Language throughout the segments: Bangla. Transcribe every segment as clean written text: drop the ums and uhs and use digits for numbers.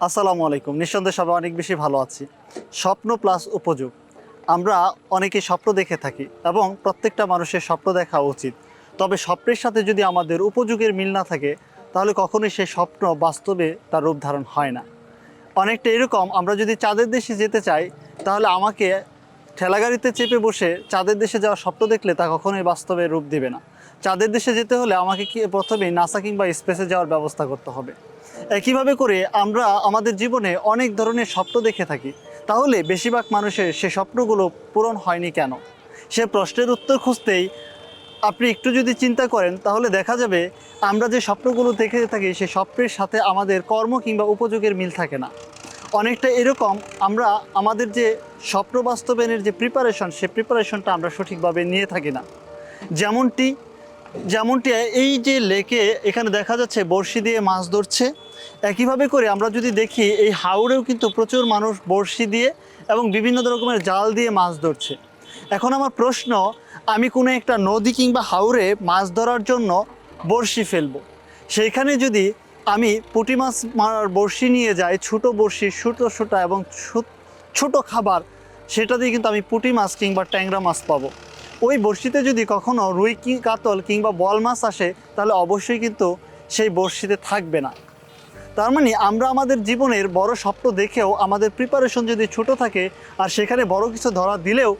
আসসালামু আলাইকুম। নিঃসন্দেহে সবাই অনেক বেশি ভালো আছি। স্বপ্ন প্লাস উপযোগ। আমরা অনেকেই স্বপ্ন দেখে থাকি এবং প্রত্যেকটা মানুষের স্বপ্ন দেখা উচিত। তবে স্বপ্নের সাথে যদি আমাদের উপযোগের মিল না থাকে তাহলে কখনোই সেই স্বপ্ন বাস্তবে তার রূপ ধারণ হয় না। অনেকটা এরকম, আমরা যদি চাঁদের দেশে যেতে চাই তাহলে আমাকে ঠেলাগাড়িতে চেপে বসে চাঁদের দেশে যাওয়ার স্বপ্ন দেখলে তা কখনোই বাস্তবে রূপ দিবে না। চাঁদের দেশে যেতে হলে আমাকে প্রথমেই নাসা কিংবা স্পেসে যাওয়ার ব্যবস্থা করতে হবে। একইভাবে করে আমরা আমাদের জীবনে অনেক ধরনের স্বপ্ন দেখে থাকি, তাহলে বেশিরভাগ মানুষের সে স্বপ্নগুলো পূরণ হয়নি কেন? সে প্রশ্নের উত্তর খুঁজতেই আপনি একটু যদি চিন্তা করেন তাহলে দেখা যাবে আমরা যে স্বপ্নগুলো দেখে থাকি সেই স্বপ্নের সাথে আমাদের কর্ম কিংবা উপযোগের মিল থাকে না। অনেকটা এরকম, আমরা আমাদের যে স্বপ্ন বাস্তবায়নের যে প্রিপারেশন, সেই প্রিপারেশনটা আমরা সঠিকভাবে নিয়ে থাকি না। যেমনটি যেমনটি এই যে লেকে এখানে দেখা যাচ্ছে বড়শি দিয়ে মাছ ধরছে, একইভাবে করে আমরা যদি দেখি এই হাওরেও কিন্তু প্রচুর মানুষ বড়শি দিয়ে এবং বিভিন্ন রকমের জাল দিয়ে মাছ ধরছে। এখন আমার প্রশ্ন, আমি কোনো একটা নদী কিংবা হাওরে মাছ ধরার জন্য বড়শি ফেলবো, সেইখানে যদি আমি পুঁটি মাছ মারার বড়শি নিয়ে যাই, ছোটো বড়শি, ছোটো এবং ছোট খাবার, সেটা দিয়ে কিন্তু আমি পুঁটি মাছ কিংবা ট্যাংরা মাছ পাবো। ওই বড়শিতে যদি কখনও রুই কাতল কিংবা বল মাছ আসে তাহলে অবশ্যই কিন্তু সেই বড়শিতে থাকবে না। তার মানে আমরা আমাদের জীবনের বড় স্বপ্ন দেখেও আমাদের প্রিপারেশন যদি ছোট থাকে আর সেখানে বড় কিছু ধরা দিলেও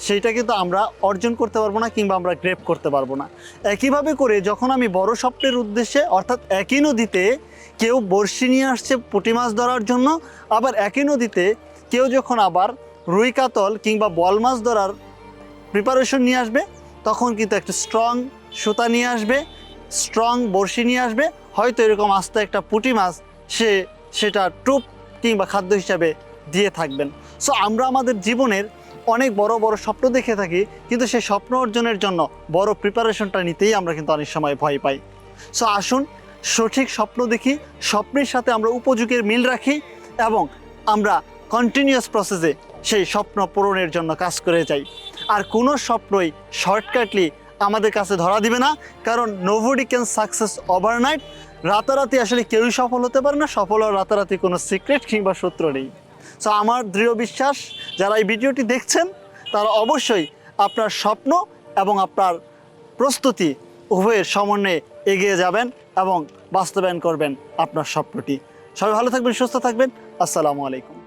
সেইটা কিন্তু আমরা অর্জন করতে পারবো না কিংবা আমরা গ্রেপ করতে পারবো না। একইভাবে করে যখন আমি বড় স্বপ্নের উদ্দেশ্যে, অর্থাৎ একই নদীতে কেউ বড়শি নিয়ে আসছে পুঁটি মাছ ধরার জন্য, আবার একই নদীতে কেউ যখন আবার রুই কাতল কিংবা বল মাছ ধরার প্রিপারেশন নিয়ে আসবে, তখন কিন্তু একটা স্ট্রং সুতা নিয়ে আসবে, স্ট্রং বড়শি নিয়ে আসবে, হয়তো এরকম আস্তে একটা পুঁটি মাছ সেটা টুপ কিংবা খাদ্য হিসাবে দিয়ে থাকবেন। সো আমরা আমাদের জীবনের অনেক বড় বড় স্বপ্ন দেখে থাকি, কিন্তু সেই স্বপ্ন অর্জনের জন্য বড় প্রিপারেশনটা নিতেই আমরা কিন্তু অনেক সময় ভয় পাই। সো আসুন সঠিক স্বপ্ন দেখি, স্বপ্নের সাথে আমরা উপযোগের মিল রাখি এবং আমরা কন্টিনিউয়াস প্রসেসে সেই স্বপ্ন পূরণের জন্য কাজ করে যাই। আর কোনো স্বপ্নই শর্টকাটলি আমাদের কাছে ধরা দিবে না, কারণ নোবডি ক্যান সাকসেস ওভারনাইট। রাতারাতি আসলে কেউই সফল হতে পারে না, সফল হওয়ার রাতারাতি কোনো সিক্রেট কিংবা সূত্র নেই। সো আমার দৃঢ় বিশ্বাস, যারা এই ভিডিওটি দেখছেন তারা অবশ্যই আপনার স্বপ্ন এবং আপনার প্রস্তুতি উভয়ের সমন্বয়ে এগিয়ে যাবেন এবং বাস্তবায়ন করবেন আপনার স্বপ্নটি। সবাই ভালো থাকবেন, সুস্থ থাকবেন। আসসালামু আলাইকুম।